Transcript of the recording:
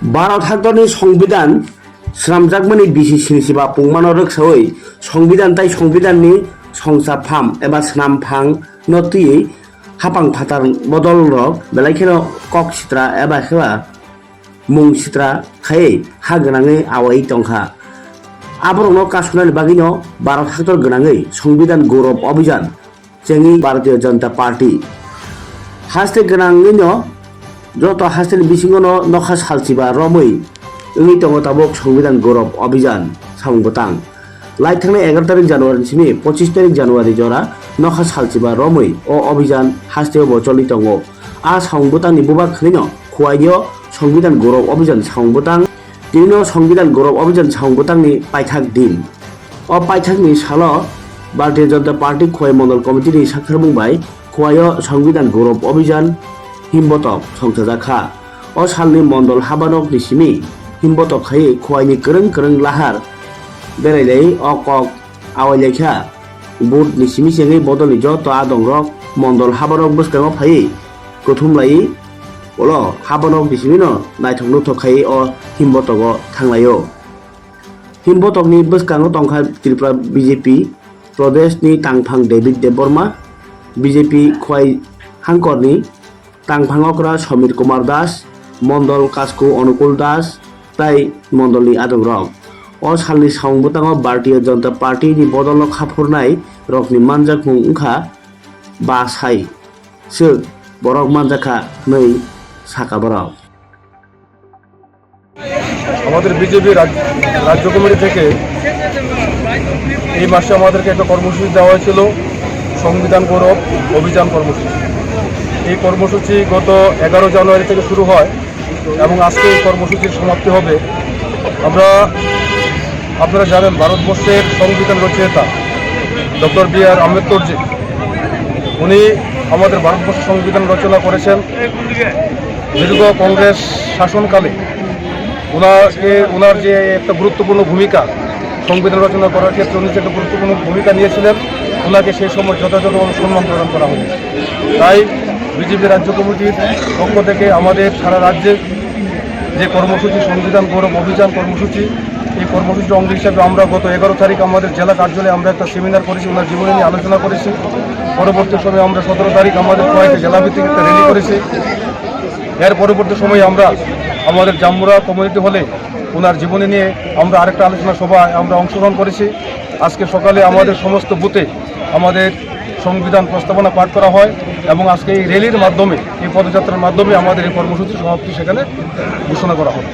भारत हादरनि संविधान स्रामजाकमानि बिसि सिबा पुंमानो रोखसावै संविधान ताई संविधाननि संसाफाम एबा स्नामफां नतुयै हापां फातार बदल रक बेलायखेनो कक सित्रा एबा खेबा मुं सित्रा खायै हा गोनाङै आवायै तंखा आबरनो कासुनानि बागैनो भारत हादर गोनाङै संविधान गौरव अभियान जोंनि भारतीय जनता पार्टी हास्ते गोनाङैनो যত হাসিল বিসিঙ্গনো নখা সালচিবা রमै ओंनि दङ ताबक संविधान गौरव अभियान सामबतां लाई थांनाय 11 तारिख जानुवारि सिनि 25 तारिख जानुवारि जरा नखा सालचिबा रमै ओ अभियान हास्तेव बचलि दङ आ सामबतांनि बुबा खैनो खुवाइयो संविधान गौरव अभियान सामबतां दिनो संविधान गौरव अभियान सामबतांनि पाइथाक दिन ओ पाइथाकनि सालो भारतीय जनता पार्टी खुवाइ मण्डल कमिटिनि साखर बुंबाय खुवाइयो संविधान गौरव अभियान हिमबतक संसाजाखा ओ सालनि मण्डल हाबानक निसिमी हिमबतक खायै खुवाइनि गोरों लाहार बेरायलै अकक आवायलेखा बुट निसिमी सेङै बदलनि जत आदंरक मण्डल हाबानक बसकाङाव फायै गथुमलायै अल हाबानक निसिमिनो नायथंनो थखायै अ हिमबतक थांलायो हिमबतकनि बसकाङाव तंखा त्रिपुरा बीजेपी प्रदेशनि तांफां डेभिड देबबर्मा बीजेपी खुवाइ हांकरनि तांफाङकरा समीर कुमार दास मण्डल कास्कु अनुकूल दास ताई मण्डलनि आदंरक ओ सालनि सावबताङाव भारतीय जनता पार्टीनि बदलनो खाफुरनाय रकनि मानजाक मुं ओंखा बासाई सो बरक मानजाखा नै साका बरक আমাদের বিজেপি রাজ্য কমিটি থেকে এই মাসে আমাদেরকে একটা কর্মসূচি দেওয়া হয়েছিল সংবিধান গৌরব অভিযান কর্মসূচি। এই কর্মসূচি গত 11 জানুয়ারি থেকে শুরু হয় এবং আজকে এই কর্মসূচির সমাপ্তি হবে। আপনারা জানেন ভারতবর্ষের সংবিধান রচয়িতা ডক্টর বি.আর. আম্বেদকরজি উনি আমাদের ভারতবর্ষের সংবিধান রচনা করেছেন। দীর্ঘ কংগ্রেস শাসনকালে ওনার যে একটা গুরুত্বপূর্ণ ভূমিকা সংবিধান রচনা করার ক্ষেত্রে উনি যে একটা গুরুত্বপূর্ণ ভূমিকা নিয়েছিলেন ওনাকে সেই সময় যথাযথভাবে সম্মান প্রদান করা হয়েছে। তাই বিজেপি রাজ্য কমিটির পক্ষ থেকে আমাদের সারা রাজ্যের যে কর্মসূচি সংবিধান গৌরব অভিযান কর্মসূচি এই কর্মসূচির অঙ্গ হিসাবে আমরা গত 11 তারিখ আমাদের জেলা কার্যালয়ে আমরা একটা সেমিনার করেছি, ওনার জীবনী নিয়ে আলোচনা করেছি। পরবর্তী সময়ে আমরা 17 তারিখ আমাদের কয়েকটি জেলাভিত্তিক একটা র্যালি করেছি। এর পরবর্তী সময়ে আমরা আমাদের জাম্বুরা কমিউনিটি হলে ওনার জীবনী নিয়ে আমরা আরেকটা আলোচনা সভায় আমরা অংশগ্রহণ করেছি। আজকে সকালে আমাদের সমস্ত বুথে আমাদের সংবিধান প্রস্তাবনা পাঠ করা হয় এবং আজকে এই র্যালির মাধ্যমে এই পদযাত্রার মাধ্যমে আমাদের এই কর্মসূচির সমাপ্তি সেখানে ঘোষণা করা হবে।